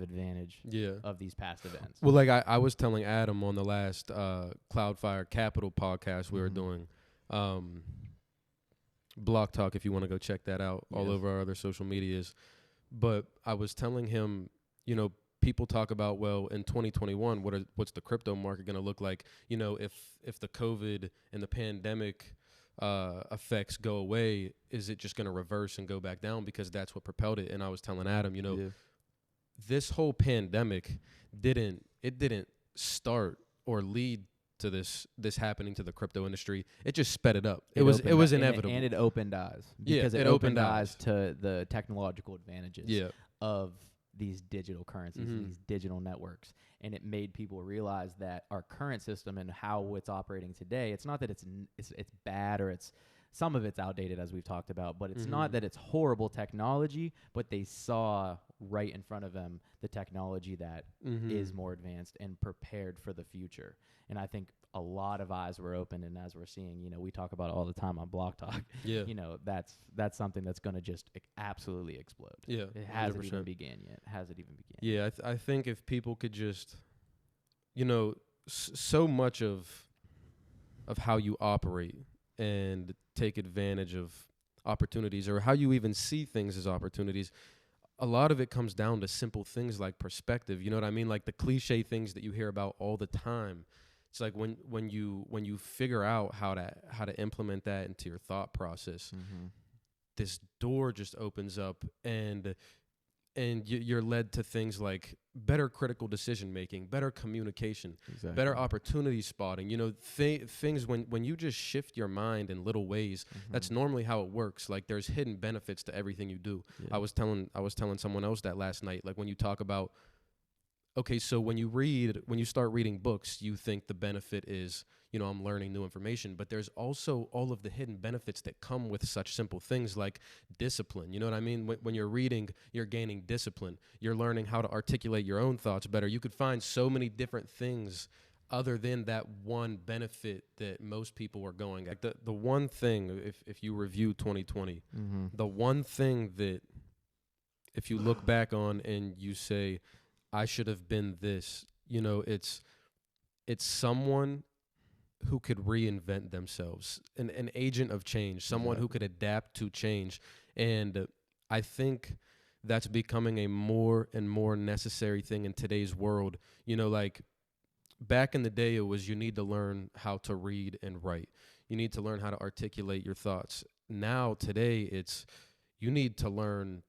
advantage of these past events. Well, like I was telling Adam on the last Cloudfire Capital podcast we were doing, Block Talk, if you want to go check that out, all over our other social medias. But I was telling him, you know, people talk about, well, in 2021, what's the crypto market going to look like? You know, if the COVID and the pandemic effects go away, is it just going to reverse and go back down? Because that's what propelled it. And I was telling Adam, you know, this whole pandemic didn't start or lead to this happening to the crypto industry. It just sped it up. It was inevitable. And it opened eyes. Because it opened eyes to the technological advantages of these digital currencies, these digital networks. And it made people realize that our current system and how it's operating today, it's not that it's bad or some of it's outdated, as we've talked about, but it's not that it's horrible technology, but they saw right in front of them the technology that is more advanced and prepared for the future. And I think a lot of eyes were opened, and as we're seeing, you know, we talk about it all the time on Block Talk. You know, that's something that's going to just absolutely explode. It hasn't 100%. even began yet. I think if people could just, you know, so much of how you operate and take advantage of opportunities, or how you even see things as opportunities, a lot of it comes down to simple things like perspective. You know what I mean? Like the cliche things that you hear about all the time. It's like when you figure out how to implement that into your thought process, this door just opens up, and you're led to things like better critical decision making, better communication, better opportunity spotting. You know, things when you just shift your mind in little ways, that's normally how it works. Like there's hidden benefits to everything you do. I was telling someone else that last night. Like when you talk about, okay, so when you start reading books, you think the benefit is, you know, I'm learning new information, but there's also all of the hidden benefits that come with such simple things like discipline. You know what I mean? When you're reading, you're gaining discipline. You're learning how to articulate your own thoughts better. You could find so many different things other than that one benefit that most people are going at. The one thing, if you review 2020, the one thing that if you look back on and you say, I should have been this, you know, it's someone who could reinvent themselves, an agent of change, someone who could adapt to change. And I think that's becoming a more and more necessary thing in today's world. You know, like back in the day, it was you need to learn how to read and write. You need to learn how to articulate your thoughts. Now, today, it's you need to learn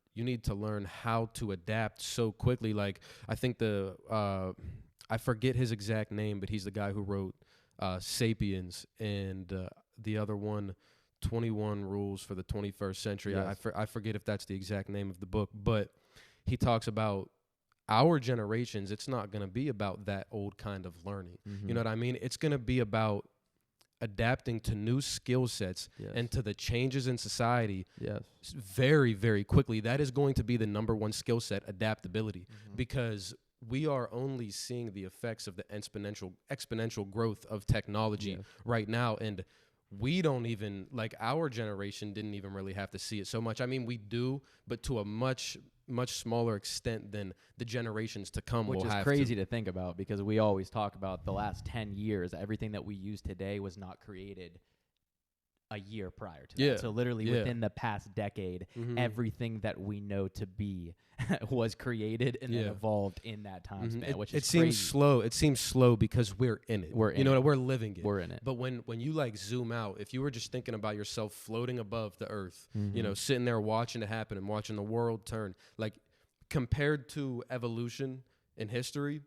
how to adapt so quickly. Like I think I forget his exact name, but he's the guy who wrote Sapiens, and the other one, 21 Rules for the 21st Century. I forget if that's the exact name of the book, but he talks about our generations. It's not going to be about that old kind of learning. You know what I mean? It's going to be about adapting to new skill sets and to the changes in society very, very quickly. That is going to be the number one skill set, adaptability, because we are only seeing the effects of the exponential growth of technology right now. And we don't even, like our generation didn't even really have to see it so much. I mean, we do, but to a much smaller extent than the generations to come will have to. Which is crazy to think about, because we always talk about the last 10 years, everything that we use today was not created a year prior to that. So literally within the past decade, everything that we know to be was created and then evolved in that time span, which is crazy. It seems slow because we're in it. We're living it. We're in it. But when you like zoom out, if you were just thinking about yourself floating above the earth, you know, sitting there watching it happen and watching the world turn, like compared to evolution in history,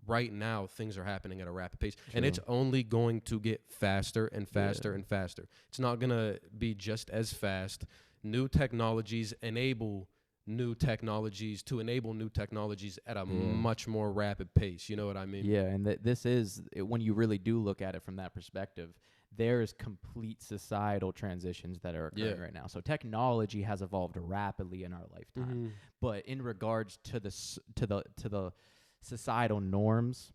right now things are happening at a rapid pace. And it's only going to get faster and faster and faster. It's not going to be just as fast. New technologies enable new technologies at a much more rapid pace. You know what I mean? Yeah, and this is, when you really do look at it from that perspective, there's complete societal transitions that are occurring right now. So technology has evolved rapidly in our lifetime, but in regards to the societal norms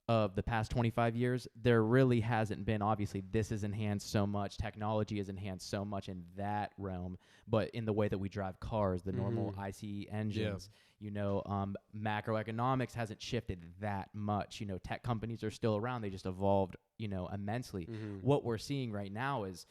of the past 25 years, there really hasn't been, obviously, this is enhanced so much, technology is enhanced so much in that realm, but in the way that we drive cars, the normal ICE engines, macroeconomics hasn't shifted that much. Tech companies are still around. They just evolved, immensely. What we're seeing right now is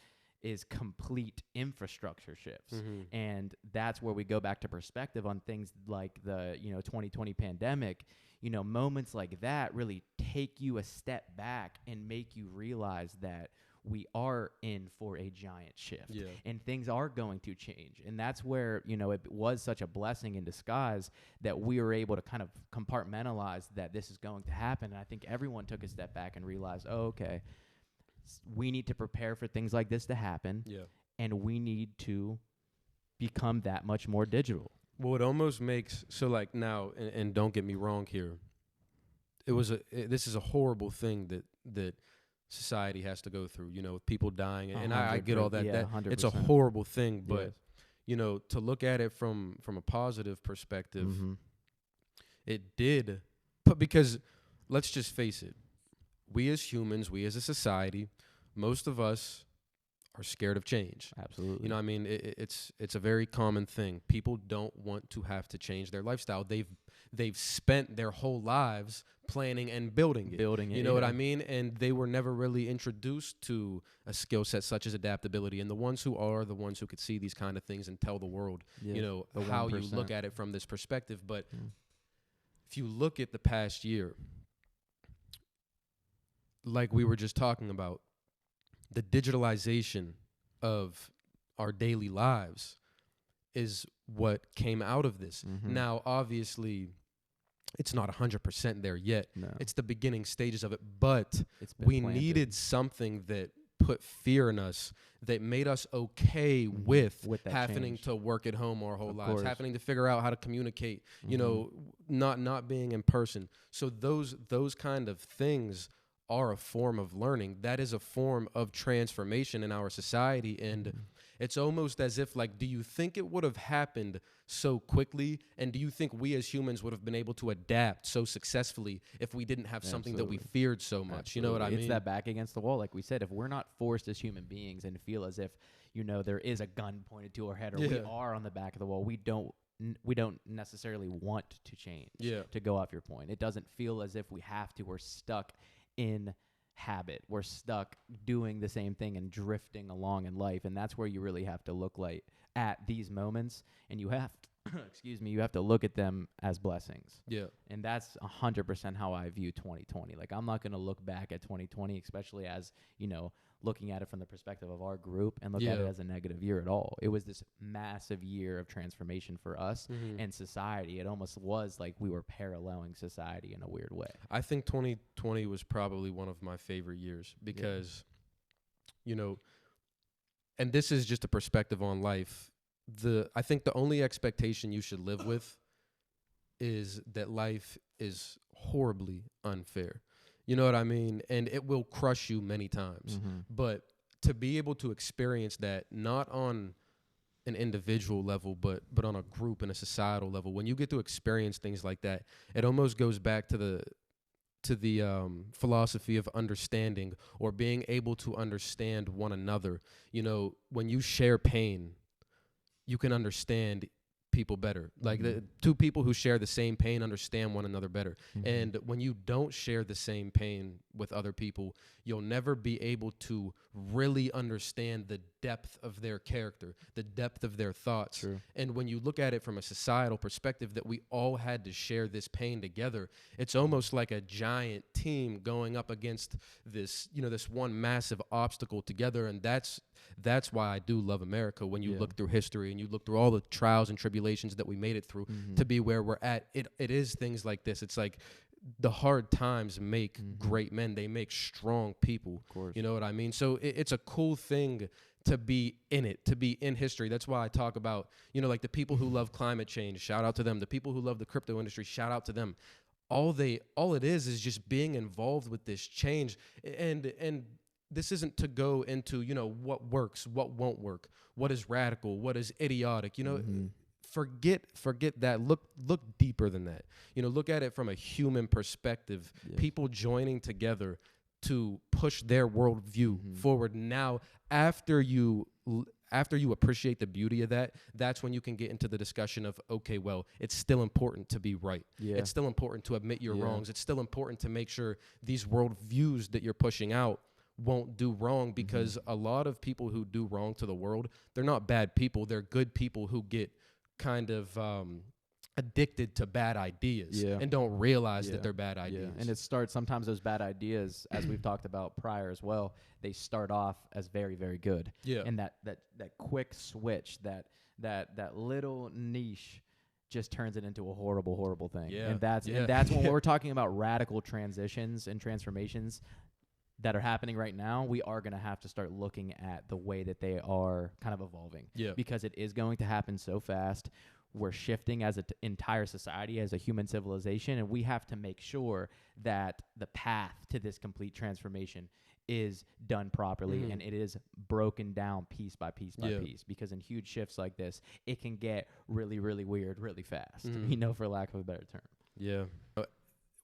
complete infrastructure shifts. And that's where we go back to perspective on things like the, 2020 pandemic. Moments like that really take you a step back and make you realize that we are in for a giant shift and things are going to change. And that's where, it was such a blessing in disguise that we were able to kind of compartmentalize that this is going to happen. And I think everyone took a step back and realized, oh, okay, we need to prepare for things like this to happen. And we need to become that much more digital. Well, it almost makes, so like now, and don't get me wrong here, this is a horrible thing that society has to go through, with people dying, and I get all that. That 100%. It's a horrible thing, but to look at it from a positive perspective, it did, but because let's just face it, we as humans, we as a society, most of us are scared of change. Absolutely. It's a very common thing. People don't want to have to change their lifestyle. They've spent their whole lives planning and building it. You know what I mean? And they were never really introduced to a skill set such as adaptability. And the ones who are the ones who could see these kind of things and tell the world, how 1%. You look at it from this perspective. But if you look at the past year, like we were just talking about, the digitalization of our daily lives is what came out of this. Now, obviously, it's not 100% there yet. No. It's the beginning stages of it, but we needed something that put fear in us, that made us okay with having change. To work at home our whole lives, having to figure out how to communicate, not being in person. So those kind of things are a form of learning. That is a form of transformation in our society. And it's almost as if, like, do you think it would have happened so quickly? And do you think we as humans would have been able to adapt so successfully if we didn't have something that we feared so much? Absolutely. You know what I mean? It's that back against the wall. Like we said, if we're not forced as human beings and feel as if, there is a gun pointed to our head, or we are on the back of the wall, we don't necessarily want to change. To go off your point, it doesn't feel as if we have to. We're stuck in habit. We're stuck doing the same thing and drifting along in life. And that's where you really have to look at these moments, and you have you have to look at them as blessings. And that's 100% how I view 2020. Like, I'm not going to look back at 2020, especially as, looking at it from the perspective of our group, and look at it as a negative year at all. It was this massive year of transformation for us and society. It almost was like we were paralleling society in a weird way. I think 2020 was probably one of my favorite years because, and this is just a perspective on life. I think the only expectation you should live with is that life is horribly unfair. You know what I mean? And it will crush you many times. But to be able to experience that, not on an individual level, but on a group and a societal level, when you get to experience things like that, it almost goes back to the philosophy of understanding, or being able to understand one another. When you share pain, you can understand people better. Like, the two people who share the same pain understand one another better. And when you don't share the same pain with other people, you'll never be able to really understand the depth of their character, the depth of their thoughts. True. And when you look at it from a societal perspective, that we all had to share this pain together, it's almost like a giant team going up against this, this one massive obstacle together. And that's why I do love America. When you look through history and you look through all the trials and tribulations that we made it through to be where we're at, it is things like this. It's like the hard times make great men. They make strong people. Of course. You know what I mean? So it's a cool thing to be in it, to be in history. That's why I talk about, like the people who love climate change, shout out to them. The people who love the crypto industry, shout out to them. All it is just being involved with this change. And this isn't to go into, what works, what won't work, what is radical, what is idiotic. forget that. Look deeper than that. Look at it from a human perspective. Yeah. People joining together to push their worldview forward. Now, after you appreciate the beauty of that, that's when you can get into the discussion of, okay, well, it's still important to be right. Yeah. It's still important to admit your wrongs. It's still important to make sure these worldviews that you're pushing out won't do wrong, because a lot of people who do wrong to the world, they're not bad people. They're good people who get kind of addicted to bad ideas and don't realize that they're bad ideas. And it starts, sometimes those bad ideas, as we've talked about prior as well, they start off as very, very good. Yeah. And that quick switch, that little niche just turns it into a horrible, horrible thing. Yeah. And that's when we're talking about radical transitions and transformations that are happening right now, we are going to have to start looking at the way that they are kind of evolving. Yeah. Because it is going to happen so fast. We're shifting as an entire society, as a human civilization, and we have to make sure that the path to this complete transformation is done properly and it is broken down piece by piece by piece. Because in huge shifts like this, it can get really, really weird really fast, for lack of a better term. Yeah.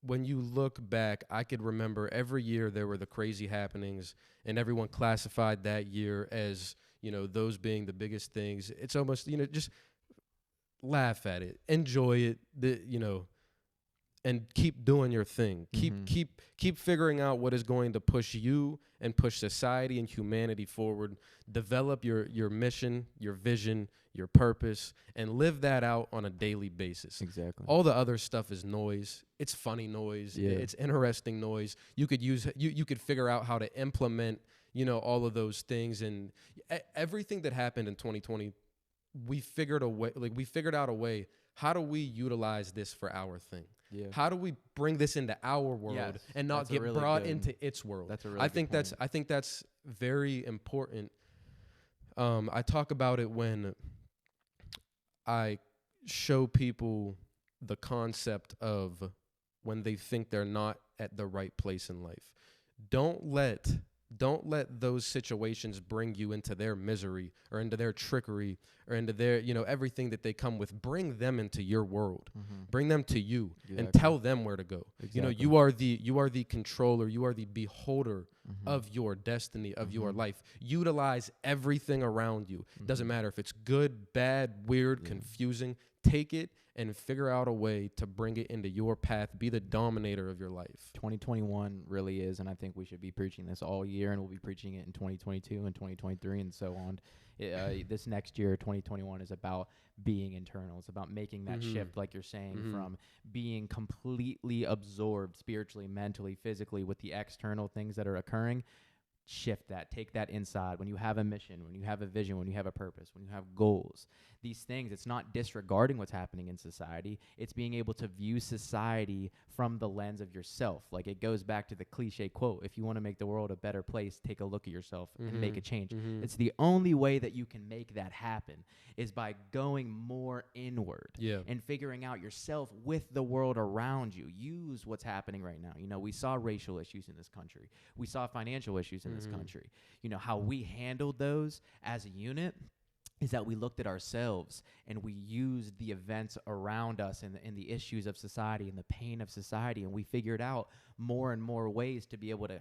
When you look back, I could remember every year there were the crazy happenings, and everyone classified that year as, those being the biggest things. It's almost, just laugh at it, enjoy it, and keep doing your thing. Keep figuring out what is going to push you and push society and humanity forward. Develop your mission, your vision, your purpose, and live that out on a daily basis. Exactly. All the other stuff is noise. It's funny noise. Yeah. It's interesting noise. You could figure out how to implement, all of those things. And everything that happened in 2020, we figured out a way. How do we utilize this for our thing? Yeah. How do we bring this into our world and not get really brought into its world? That's a really good point. I think that's very important. I talk about it when I show people the concept of when they think they're not at the right place in life. Don't let those situations bring you into their misery or into their trickery or into their, everything that they come with. Bring them into your world. Bring them to you and tell them where to go. Exactly. You are the controller. You are the beholder of your destiny, of your life. Utilize everything around you. Doesn't matter if it's good, bad, weird, confusing. Take it and figure out a way to bring it into your path. Be the dominator of your life. 2021 really is, and I think we should be preaching this all year, and we'll be preaching it in 2022 and 2023 and so on. This next year, 2021, is about being internal. It's about making that shift, like you're saying, from being completely absorbed spiritually, mentally, physically with the external things that are occurring. Shift that, take that inside. When you have a mission, when you have a vision, when you have a purpose, when you have goals, these things, it's not disregarding what's happening in society. It's being able to view society from the lens of yourself. Like, it goes back to the cliche quote, if you want to make the world a better place, take a look at yourself and make a change. It's the only way that you can make that happen is by going more inward and figuring out yourself with the world around you. Use what's happening right now. We saw racial issues in this country. We saw financial issues in this country. How we handled those as a unit is that we looked at ourselves and we used the events around us and the issues of society and the pain of society, and we figured out more and more ways to be able to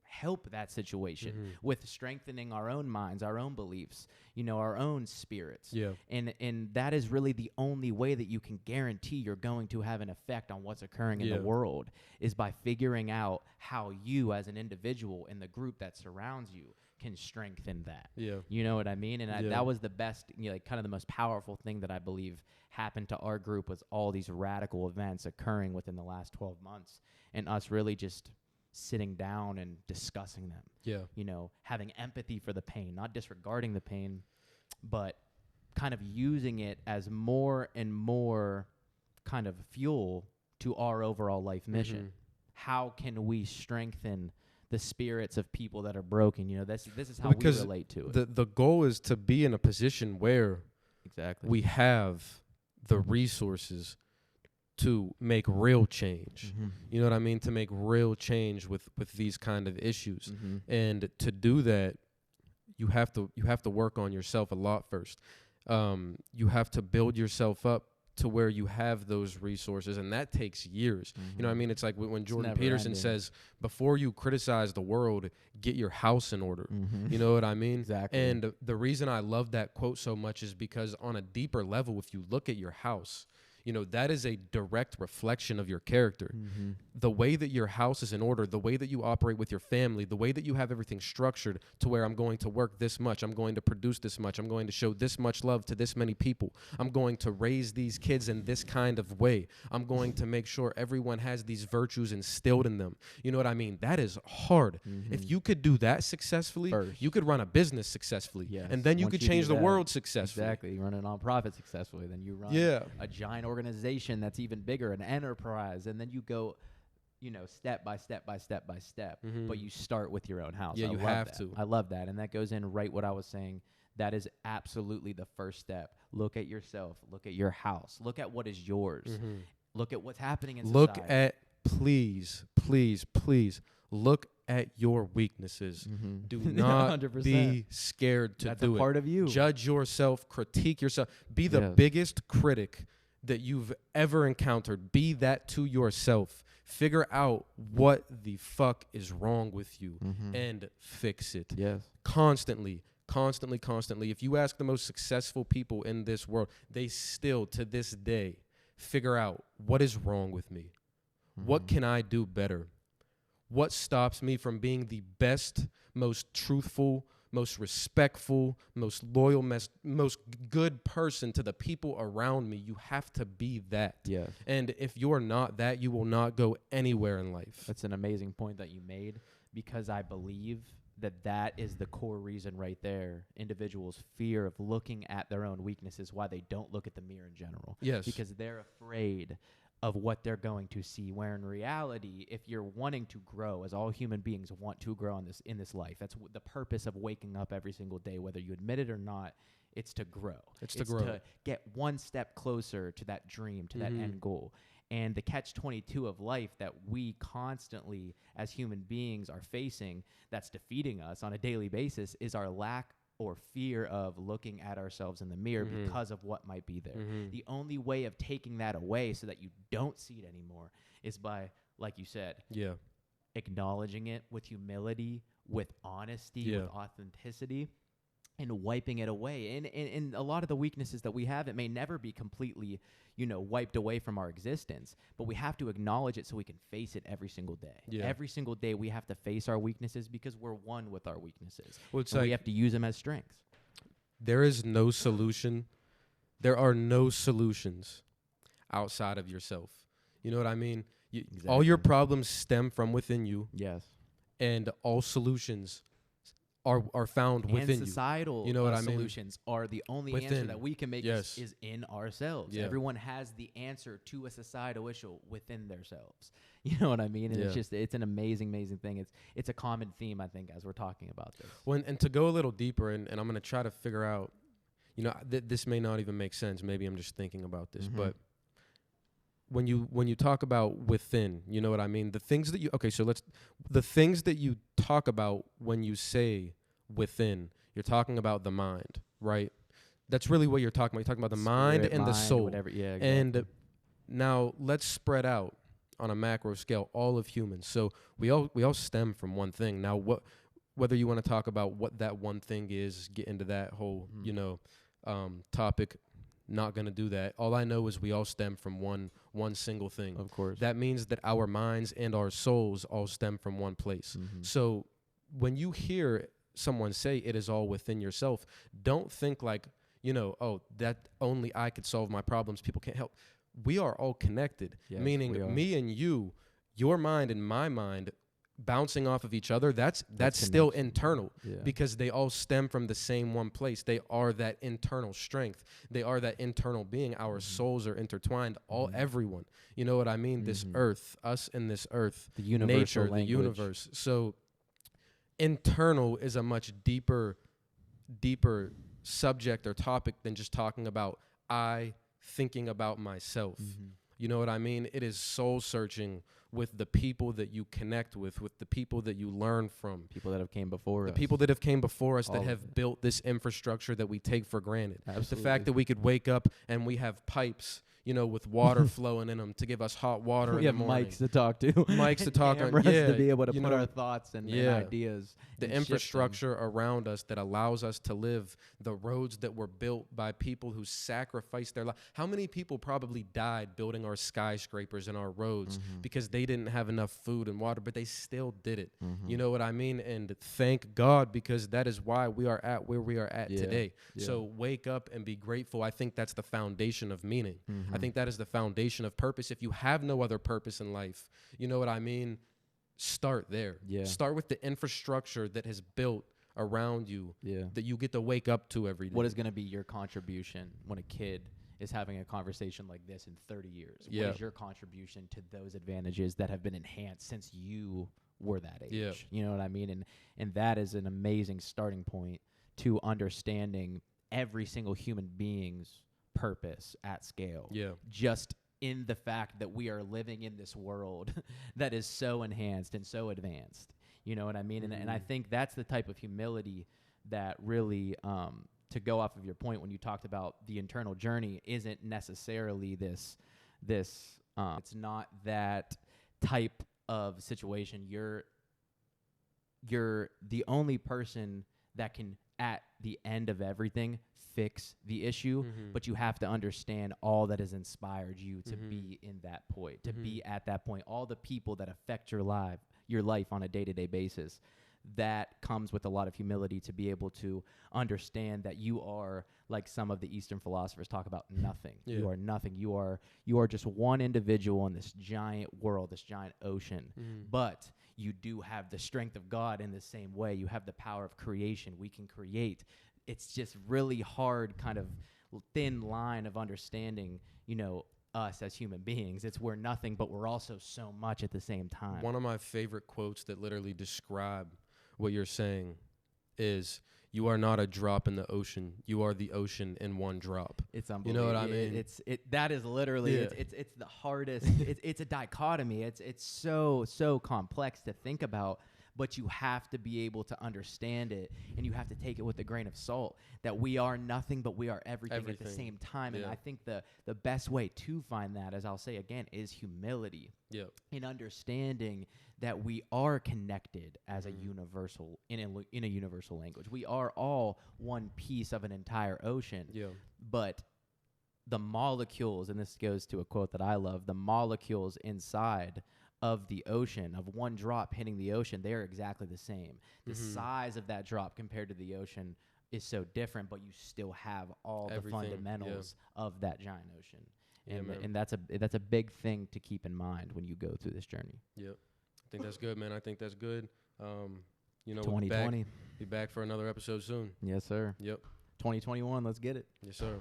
help that situation with strengthening our own minds, our own beliefs, our own spirits. Yeah. And that is really the only way that you can guarantee you're going to have an effect on what's occurring in the world, is by figuring out how you as an individual and the group that surrounds you can strengthen that. Yeah. You know what I mean? And that was the best, kind of the most powerful thing that I believe happened to our group, was all these radical events occurring within the last 12 months and us really just sitting down and discussing them. Yeah. Having empathy for the pain, not disregarding the pain, but kind of using it as more and more kind of fuel to our overall life mission. How can we strengthen the spirits of people that are broken? This is how we relate to it. The goal is to be in a position where we have the resources to make real change. You know what I mean? To make real change with these kind of issues. And to do that, you have to work on yourself a lot first. You have to build yourself up to where you have those resources, and that takes years. You know what I mean? It's like when Jordan Peterson says, before you criticize the world, get your house in order. You know what I mean? Exactly. And the reason I love that quote so much is because on a deeper level, if you look at your house, you know, that is a direct reflection of your character. The way that your house is in order, the way that you operate with your family, the way that you have everything structured to where I'm going to work this much, I'm going to produce this much, I'm going to show this much love to this many people, I'm going to raise these kids in this kind of way, I'm going to make sure everyone has these virtues instilled in them. You know what I mean? That is hard. If you could do that successfully, you could run a business successfully. And then you could change the world successfully. Exactly. You run a nonprofit successfully. Then you run a giant organization that's even bigger, an enterprise, and then you go, you know, step by step by step by step. But you start with your own house. Yeah, you have to. I love that, and that goes in right what I was saying. That is absolutely the first step. Look at yourself. Look at your house. Look at what is yours. Look at what's happening in society. Look at, please, look at your weaknesses. Do not 100%. Be scared to That's do a it. part of you. Judge yourself. Critique yourself. Be the biggest critic that you've ever encountered. Be that to yourself. Figure out what the fuck is wrong with you and fix it. Constantly. If you ask the most successful people in this world, they still to this day figure out what is wrong with me. What can I do better? What stops me from being the best, most truthful, most respectful, most loyal, most good person to the people around me? You have to be that. And if you're not that, you will not go anywhere in life. That's an amazing point that you made, because I believe that is the core reason right there. Individuals' fear of looking at their own weaknesses, why they don't look at the mirror in general. Because they're afraid of what they're going to see, where in reality, if you're wanting to grow, as all human beings want to grow in this life, that's the purpose of waking up every single day, whether you admit it or not. It's to grow. It's to get one step closer to that dream, to that end goal. And the catch-22 of life that we constantly, as human beings, are facing, that's defeating us on a daily basis, is our lack or fear of looking at ourselves in the mirror because of what might be there. The only way of taking that away so that you don't see it anymore is by, like you said, acknowledging it with humility, with honesty, with authenticity, and wiping it away. And a lot of the weaknesses that we have, it may never be completely, wiped away from our existence, but we have to acknowledge it so we can face it every single day. Every single day we have to face our weaknesses because we're one with our weaknesses. Well, it's we have to use them as strengths. There is no solution. There are no solutions outside of yourself. You know what I mean? Exactly. All your problems stem from within you. And all solutions are found within and societal you know what I mean? Solutions are the only answer that we can make is in ourselves. Everyone has the answer to a societal issue within themselves. You know what I mean? And it's an amazing thing. It's a common theme, I think, as we're talking about this. Well, and to go a little deeper, and I'm going to try to figure out, this may not even make sense. Maybe I'm just thinking about this, but when you talk about within, you know what I mean? The things that the things that you talk about when you say within, you're talking about the mind, right? That's really what you're talking about. You're talking about the mind and the soul. Whatever. Yeah, exactly. And now let's spread out on a macro scale all of humans. So we all stem from one thing. Now whether you want to talk about what that one thing is, get into that whole, topic. Not going to do that. All I know is we all stem from one single thing. Of course. That means that our minds and our souls all stem from one place. So when you hear someone say it is all within yourself, don't think like, that only I could solve my problems. People can't help. We are all connected, meaning me and you, your mind and my mind, bouncing off of each other, that's still internal because they all stem from the same one place. They are that internal strength. They are that internal being. Our souls are intertwined, everyone. You know what I mean? This earth, us and this earth, the universal nature, language. the universe. So internal is a much deeper subject or topic than just talking about I thinking about myself. You know what I mean? It is soul searching with the people that you connect with the people that you learn from. People that have came before us. The people that have came before us All that of have it. built this infrastructure that we take for granted. Absolutely. The fact that we could wake up and we have pipes, you know, with water flowing in them to give us hot water in the morning. Mics to talk to. Mics to talk on. Yeah. To be able to you put know, our thoughts and ideas. The infrastructure around us that allows us to live, the roads that were built by people who sacrificed their life. How many people probably died building our skyscrapers and our roads because they didn't have enough food and water, but they still did it. You know what I mean? And thank God, because that is why we are at where we are at today. So wake up and be grateful. I think that's the foundation of meaning. I think that is the foundation of purpose. If you have no other purpose in life, you know what I mean? Start there. Start with the infrastructure that has built around you that you get to wake up to every day. What is going to be your contribution when a kid is having a conversation like this in 30 years? What is your contribution to those advantages that have been enhanced since you were that age? You know what I mean? And that is an amazing starting point to understanding every single human being's purpose at scale. Just in the fact that we are living in this world that is so enhanced and so advanced. You know what I mean? And I think that's the type of humility that really, to go off of your point when you talked about the internal journey, isn't necessarily this it's not that type of situation. You're the only person that can, at the end of everything, fix the issue, but you have to understand all that has inspired you to be in that point, to be at that point, all the people that affect your life on a day-to-day basis. That comes with a lot of humility to be able to understand that you are, like some of the Eastern philosophers talk about, nothing. You are nothing. You are just one individual in this giant world, this giant ocean. But you do have the strength of God in the same way. You have the power of creation. We can create. It's just really hard, kind of thin line of understanding, you know, us as human beings. It's we're nothing, but we're also so much at the same time. One of my favorite quotes that literally describe what you're saying is, you are not a drop in the ocean. You are the ocean in one drop. It's unbelievable. You know what I mean? That is literally, it's the hardest. it's a dichotomy. It's so complex to think about, but you have to be able to understand it, and you have to take it with a grain of salt, that we are nothing, but we are everything. At the same time. And I think the best way to find that, as I'll say again, is humility. In understanding that we are connected as a universal, in a universal language. We are all one piece of an entire ocean. But the molecules, and this goes to a quote that I love, the molecules inside of the ocean, of one drop hitting the ocean, they are exactly the same. The size of that drop compared to the ocean is so different, but you still have all the fundamentals of that giant ocean. And that's a big thing to keep in mind when you go through this journey. I think that's good, man. I think that's good. You know, 2020. Be back for another episode soon. Yes, sir. 2021, let's get it. Yes, sir.